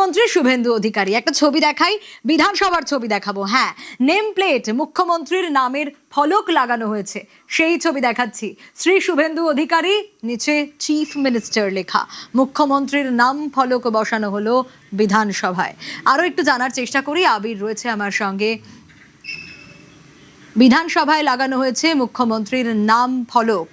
মুখ্যমন্ত্রী শুভেন্দু অধিকারী। একটা ছবি দেখাই, বিধানসভার ছবি দেখাবো। হ্যাঁ, নেম প্লেট, মুখ্যমন্ত্রীর নামের ফলক লাগানো হয়েছে, সেই ছবি দেখাচ্ছি। শ্রী শুভেন্দু অধিকারী, নিচে চিফ মিনিস্টার লেখা। মুখ্যমন্ত্রীর নাম ফলক বসানো হলো বিধানসভায়। আরো একটু জানার চেষ্টা করি, আবির রয়েছে আমার সঙ্গে। বিধানসভায় লাগানো হয়েছে মুখ্যমন্ত্রীর নাম ফলক।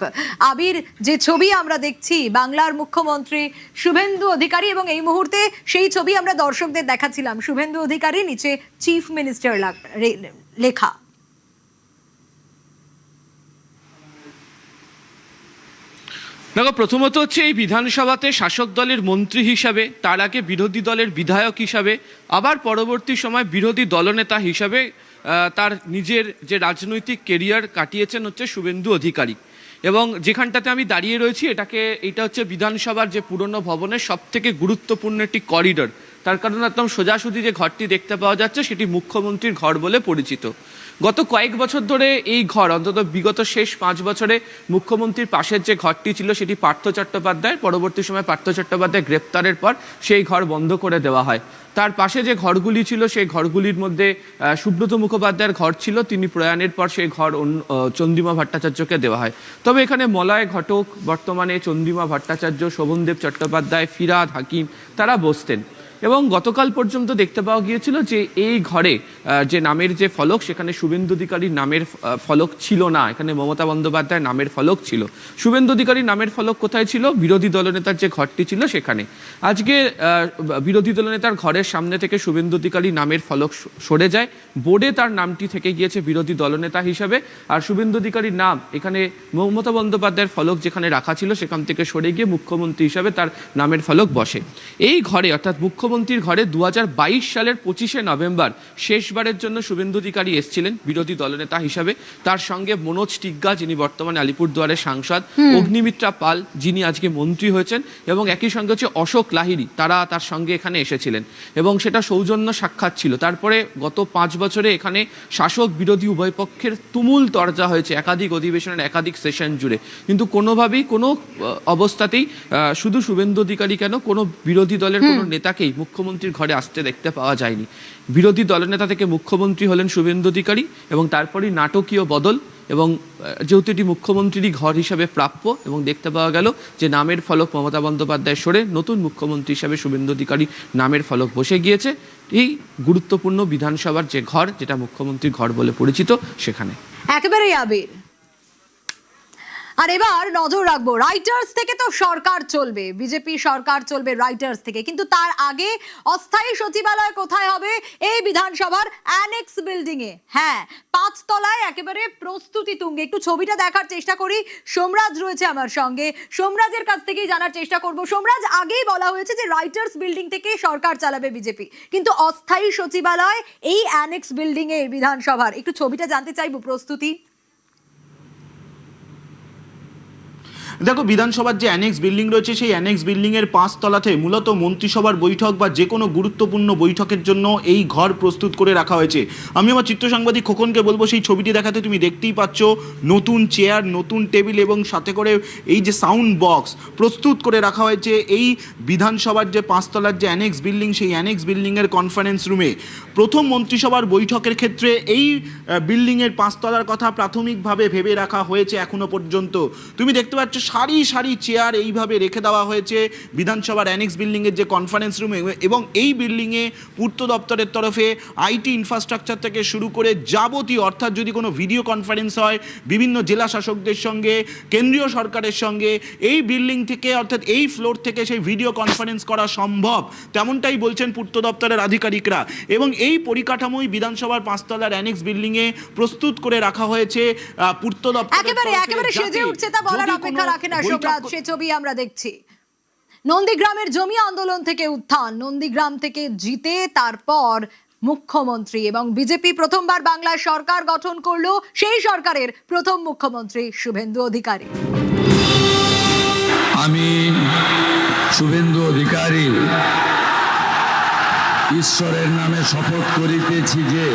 আবির, যে ছবি আমরা দেখছি বাংলার মুখ্যমন্ত্রী শুভেন্দু অধিকারী, এবং এই মুহূর্তে সেই ছবি আমরা দর্শকদের দেখাচ্ছিলাম। শুভেন্দু অধিকারী, নিচে চিফ মিনিস্টার লেখা। দেখো, প্রথমত হচ্ছে এই বিধানসভাতে শাসক দলের মন্ত্রী হিসাবে, তার আগে বিরোধী দলের বিধায়ক হিসাবে, আবার পরবর্তী সময় বিরোধী দলনেতা হিসাবে তার নিজের যে রাজনৈতিক কেরিয়ার কাটিয়েছেন হচ্ছে শুভেন্দু অধিকারী। এবং যেখানটাতে আমি দাঁড়িয়ে রয়েছি, এটা হচ্ছে বিধানসভার যে পুরনো ভবনের সব থেকে গুরুত্বপূর্ণ একটি করিডোর। তার কারণ একদম সোজাসুজি যে ঘরটি দেখতে পাওয়া যাচ্ছে সেটি মুখ্যমন্ত্রীর ঘর বলে পরিচিত। গত কয়েক বছর ধরে এই ঘর, অন্তত বিগত শেষ 5 বছরে, মুখ্যমন্ত্রীর পাশের যে ঘরটি ছিল সেটি পার্থ চট্টোপাধ্যায়, পরবর্তী সময় পার্থ চট্টোপাধ্যায় গ্রেপ্তারের পর সেই ঘর বন্ধ করে দেওয়া হয়। তার পাশে যে ঘরগুলি ছিল সেই ঘরগুলির মধ্যে সুব্রত মুখোপাধ্যায়ের ঘর ছিল, তিনি প্রয়াণের পর সেই ঘর চন্দ্রিমা ভট্টাচার্যকে দেওয়া হয়। তবে এখানে মলয় ঘটক, বর্তমানে চন্দ্রিমা ভট্টাচার্য, শোভনদেব চট্টোপাধ্যায়, ফিরহাদ হাকিম, তারা বসতেন। এবং গতকাল পর্যন্ত দেখতে পাওয়া গিয়েছিল যে এই ঘরে যে নামের যে ফলক, সেখানে শুভেন্দু অধিকারীর নামের ফলক ছিল না, এখানে মমতা বন্দ্যোপাধ্যায়ের নামের ফলক ছিল। শুভেন্দু অধিকারীর নামের ফলক কোথায় ছিল? বিরোধী দলনেতার যে ঘরটি ছিল সেখানে। আজকে বিরোধী দলনেতার ঘরের সামনে থেকে শুভেন্দু অধিকারীর নামের ফলক সরে যায়, বোর্ডে তার নামটি থেকে গিয়েছে বিরোধী দলনেতা হিসাবে। আর শুভেন্দু অধিকারীর নাম এখানে মমতা বন্দ্যোপাধ্যায়ের ফলক যেখানে রাখা ছিল সেখান থেকে সরে গিয়ে মুখ্যমন্ত্রী হিসাবে তার নামের ফলক বসে। এই ঘরে, অর্থাৎ মুখ্যমন্ত্রীর ঘরে 2022 সালের 25শে নভেম্বর শেষবারের জন্য শুভেন্দু অধিকারী এসেছিলেন বিরোধী দলনেতা হিসাবে। তার সঙ্গে মনোজ টিগ্গা, যিনি বর্তমানে আলিপুরদুয়ারের সাংসদ, অগ্নিমিত্রা পাল, যিনি আজকে মন্ত্রী হয়েছেন, এবং একই সঙ্গে হচ্ছে অশোক লাহিড়ী, তারা তার সঙ্গে এখানে এসেছিলেন। এবং সেটা সৌজন্য সাক্ষাৎ ছিল। তারপরে গত 5 বছরে এখানে শাসক বিরোধী উভয় পক্ষের তুমুল তরজা হয়েছে একাধিক অধিবেশনের একাধিক সেশন জুড়ে, কিন্তু কোনোভাবেই কোনো অবস্থাতেই শুধু শুভেন্দু অধিকারী কেন, কোনো বিরোধী দলের কোনো নেতাকেই মুখ্যমন্ত্রীর ঘরে আসতে দেখতে পাওয়া যায়নি। বিরোধী দলনেতা থেকে মুখ্যমন্ত্রী হলেন শুভেন্দু অধিকারী, এবং তারপরই নাটকীয় বদল। এবং যেহেতু এটি মুখ্যমন্ত্রীরই ঘর হিসাবে প্রাপ্য, এবং দেখতে পাওয়া গেল যে নামের ফলক মমতা বন্দ্যোপাধ্যায় সরে নতুন মুখ্যমন্ত্রী হিসাবে শুভেন্দু অধিকারী নামের ফলক বসে গিয়েছে এই গুরুত্বপূর্ণ বিধানসভার যে ঘর, যেটা মুখ্যমন্ত্রীর ঘর বলে পরিচিত, সেখানে। একেবারেই আবির। আর এবার নজর রাখবো, রাইটার্স থেকে তো সরকার চলবে, বিজেপি সরকার চলবে রাইটার্স থেকে, কিন্তু তার আগে অস্থায়ী সচিবালয় কোথায় হবে? এই বিধানসভার অ্যানেক্স বিল্ডিং এ। হ্যাঁ, 5 তলায় একেবারে প্রস্তুতি তুঙ্গে। একটু ছবিটা দেখার চেষ্টা করি। সোমরাজ রয়েছে আমার সঙ্গে, সোমরাজের কাছ থেকেই জানার চেষ্টা করব। সোমরাজ, আগেই বলা হয়েছে যে রাইটার্স বিল্ডিং থেকে সরকার চালাবে বিজেপি, কিন্তু অস্থায়ী সচিবালয় এই অ্যানেক্স বিল্ডিং এ বিধানসভার, একটু ছবিটা জানতে চাইবো, প্রস্তুতি। দেখো, বিধানসভার যে অ্যানেক্স বিল্ডিং রয়েছে সেই অ্যানেক্স বিল্ডিংয়ের 5 তলাতে মূলত মন্ত্রিসভার বৈঠক বা যে কোনো গুরুত্বপূর্ণ বৈঠকের জন্য এই ঘর প্রস্তুত করে রাখা হয়েছে। আমি আমার চিত্র সাংবাদিক খোকনকে বলবো সেই ছবিটি দেখাতে। তুমি দেখতেই পাচ্ছ নতুন চেয়ার, নতুন টেবিল, এবং সাথে করে এই যে সাউন্ড বক্স প্রস্তুত করে রাখা হয়েছে এই বিধানসভার যে 5 তলার যে অ্যানেক্স বিল্ডিং, সেই অ্যানেক্স বিল্ডিংয়ের কনফারেন্স রুমে। প্রথম মন্ত্রিসভার বৈঠকের ক্ষেত্রে এই বিল্ডিংয়ের 5 তলার কথা প্রাথমিকভাবে ভেবে রাখা হয়েছে এখনো পর্যন্ত। তুমি দেখতে পাচ্ছ সারি সারি চেয়ার এইভাবে রেখে দেওয়া হয়েছে বিধানসভার অ্যানেক্স বিল্ডিংয়ের যে কনফারেন্স রুমে। এবং এই বিল্ডিংয়ে পূর্ত দপ্তরের তরফে আইটি ইনফ্রাস্ট্রাকচার থেকে শুরু করে যাবতীয়, অর্থাৎ যদি কোনো ভিডিও কনফারেন্স হয় বিভিন্ন জেলা শাসকদের সঙ্গে, কেন্দ্রীয় সরকারের সঙ্গে, এই বিল্ডিং থেকে, অর্থাৎ এই ফ্লোর থেকে সেই ভিডিও কনফারেন্স করা সম্ভব, তেমনটাই বলছেন পূর্ত দপ্তরের আধিকারিকরা। এবং এই পরিকাঠামোই বিধানসভার 5 তলার অ্যানেক্স বিল্ডিংয়ে প্রস্তুত করে রাখা হয়েছে পূর্ত দপ্তর। একেবারে সেজে উঠছে তা বলার অপেক্ষা রাখে না সোমরাজ। সে ছবি আমরা দেখছি। নন্দীগ্রামের জমি আন্দোলন থেকে উত্থান, নন্দীগ্রাম থেকে জিতে তারপর মুখ্যমন্ত্রী, এবং বিজেপি প্রথমবার বাংলায় সরকার গঠন করলো, সেই সরকারের প্রথম মুখ্যমন্ত্রী শুভেন্দু অধিকারী। আমি শুভেন্দু অধিকারী ঈশ্বরের নামে শপথ করিতেছি যে